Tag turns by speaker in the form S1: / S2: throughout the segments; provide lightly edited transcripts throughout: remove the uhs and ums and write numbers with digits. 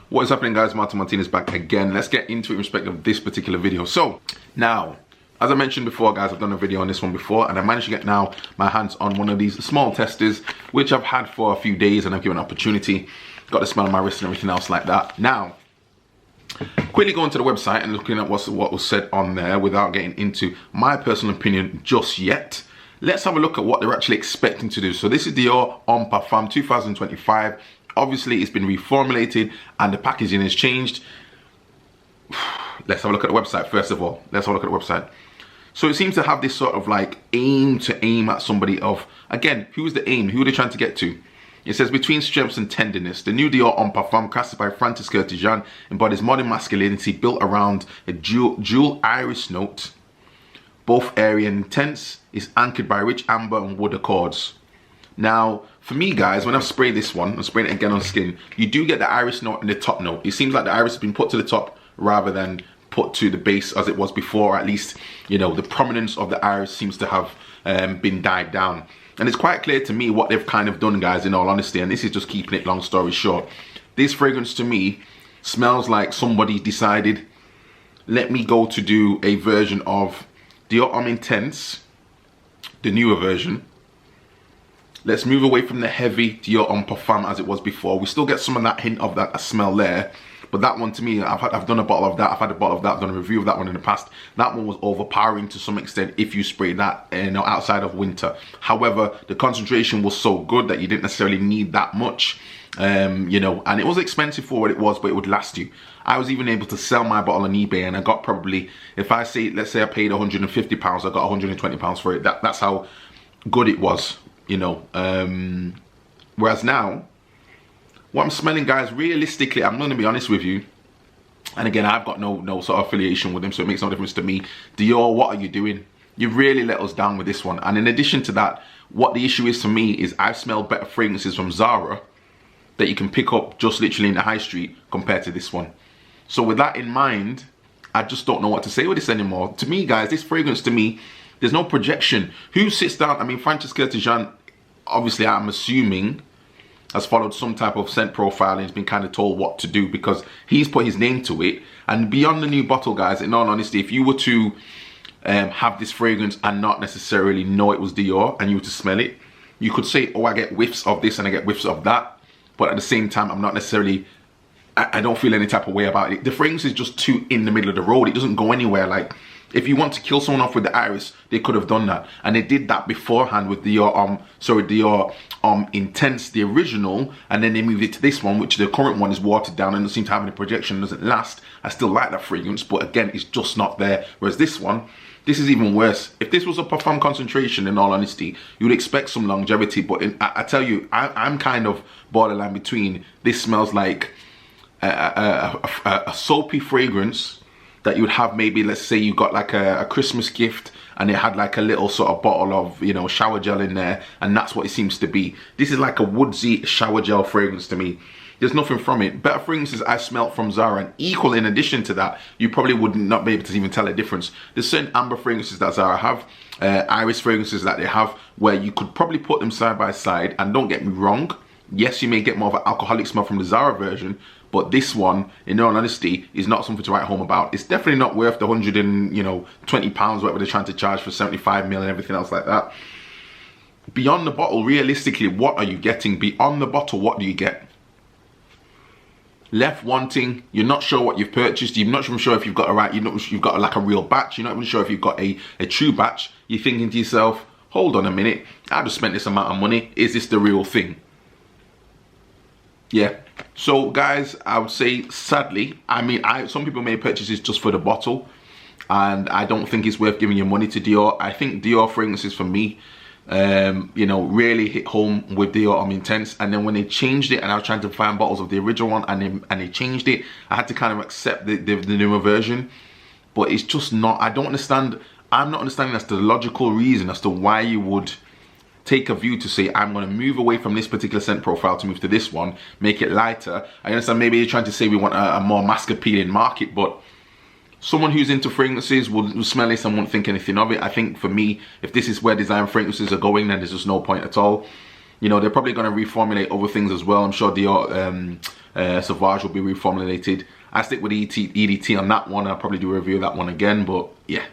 S1: What is happening, guys? Martin Martinez back again. Let's get into it in respect of this particular video. So now, as I mentioned before, guys, I've done a video on this one before, and I managed to get now my hands on one of these small testers, which I've had for a few days, and I've given an opportunity. Got to smell my wrist and everything else like that. Now, quickly going to the website and looking at what was said on there without getting into my personal opinion just yet. Let's have a look at what they're actually expecting to do. So this is Dior Homme Parfum 2025. Obviously, it's been reformulated and the packaging has changed. Let's have a look at the website first of all. Let's have a look at the website. So it seems to have this sort of like aim at somebody of, again, who's the aim? Who are they trying to get to? It says, between strengths and tenderness, the new Dior Homme Parfum, crafted by Francis Curtis-Jean, embodies modern masculinity built around a dual iris note. Both airy and intense, is anchored by rich amber and wood accords. Now, for me, guys, when I've sprayed this one, I'm spraying it again on skin, you do get the iris note and the top note. It seems like the iris has been put to the top rather than put to the base as it was before. Or at least, you know, the prominence of the iris seems to have been died down. And it's quite clear to me what they've kind of done, guys, in all honesty. And this is just keeping it long story short. This fragrance to me smells like somebody decided, let me go to do a version of Dior Homme Intense, the newer version. Let's move away from the heavy Dior Homme Parfum as it was before. We still get some of that hint of that smell there. But that one, to me, I've done a bottle of that. I've had a bottle of that. I've done a review of that one in the past. That one was overpowering to some extent if you spray that, you know, outside of winter. However, the concentration was so good that you didn't necessarily need that much, you know, and it was expensive for what it was, but it would last you. I was even able to sell my bottle on eBay, and I got probably, if I say, let's say I paid £150, I got £120 for it. That's how good it was, you know. Whereas now, what I'm smelling, guys, realistically, I'm going to be honest with you. And again, I've got no sort of affiliation with them, so it makes no difference to me. Dior, what are you doing? You've really let us down with this one. And in addition to that, what the issue is for me is I've smelled better fragrances from Zara that you can pick up just literally in the high street compared to this one. So with that in mind, I just don't know what to say with this anymore. To me, guys, this fragrance, to me, there's no projection. Who sits down? I mean, Francis Curtis-Jean, obviously, I'm assuming, has followed some type of scent profile and has been kind of told what to do because he's put his name to it. And beyond the new bottle, guys, in all honesty, if you were to have this fragrance and not necessarily know it was Dior and you were to smell it, you could say, oh, I get whiffs of this and I get whiffs of that. But at the same time, I'm not necessarily, I don't feel any type of way about it. The fragrance is just too in the middle of the road. It doesn't go anywhere. Like, if you want to kill someone off with the iris, they could have done that. And they did that beforehand with Dior Homme Intense, the original, and then they moved it to this one, which the current one is watered down and doesn't seem to have any projection, doesn't last. I still like that fragrance, but again, it's just not there. Whereas this one, this is even worse. If this was a parfum concentration, in all honesty, you would expect some longevity, but I tell you, I'm kind of borderline between. This smells like a soapy fragrance that you would have, maybe, let's say you got like a Christmas gift and it had like a little sort of bottle of, you know, shower gel in there, and that's what it seems to be. This is like a woodsy shower gel fragrance to me. There's nothing from it. Better fragrances I smelt from Zara, and equal in addition to that, you probably would not be able to even tell a difference. There's certain amber fragrances that Zara have, iris fragrances that they have, where you could probably put them side by side, and don't get me wrong, yes, you may get more of an alcoholic smell from the Zara version, but this one, in all honesty, is not something to write home about. It's definitely not worth the £120, whatever they're trying to charge for 75ml and everything else like that. Beyond the bottle, realistically, what are you getting? Beyond the bottle, what do you get? Left wanting. You're not sure what you've purchased. You're not even sure if you've got a right. You've got like a real batch. You're not even sure if you've got a true batch. You're thinking to yourself, hold on a minute. I just spent this amount of money. Is this the real thing? Yeah. So guys, I would say, sadly, I mean, some people may purchase this just for the bottle, and I don't think it's worth giving your money to Dior. I think Dior fragrances, for me, you know, really hit home with Dior Homme Intense. And then when they changed it, and I was trying to find bottles of the original one, and they changed it, I had to kind of accept the newer version. But it's just not, I don't understand. I'm not understanding that's the logical reason as to why you would take a view to say, I'm going to move away from this particular scent profile to move to this one, make it lighter. I understand maybe you're trying to say we want a more mass appealing market, but someone who's into fragrances will smell this and won't think anything of it. I think for me, if this is where design fragrances are going, then there's just no point at all. You know, they're probably going to reformulate other things as well. I'm sure Dior Sauvage will be reformulated. I stick with EDT on that one. I'll probably do a review of that one again, but yeah.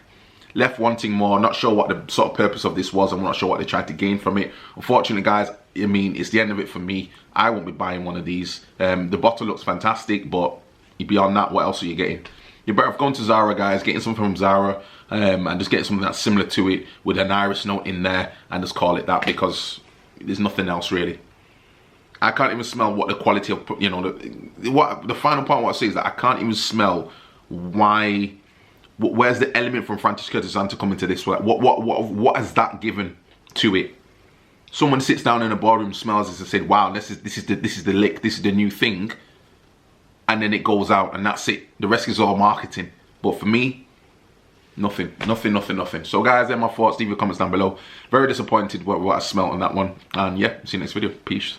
S1: Left wanting more. Not sure what the sort of purpose of this was. I'm not sure what they tried to gain from it. Unfortunately, guys, I mean, it's the end of it for me. I won't be buying one of these. The bottle looks fantastic, but beyond that, what else are you getting? You're better off going to Zara, guys, getting something from Zara, and just getting something that's similar to it with an iris note in there, and just call it that, because there's nothing else really. I can't even smell what the quality of, you know, the final part what I say is that I can't even smell where's the element from Francis Curtis to come into this? What has that given to it? Someone sits down in a ballroom, smells this and said, wow, this is the lick, this is the new thing, and then it goes out and that's it. The rest is all marketing. But for me, nothing. So guys, they're my thoughts. Leave your comments down below. Very disappointed what I smelled on that one. And yeah, see you next video. Peace.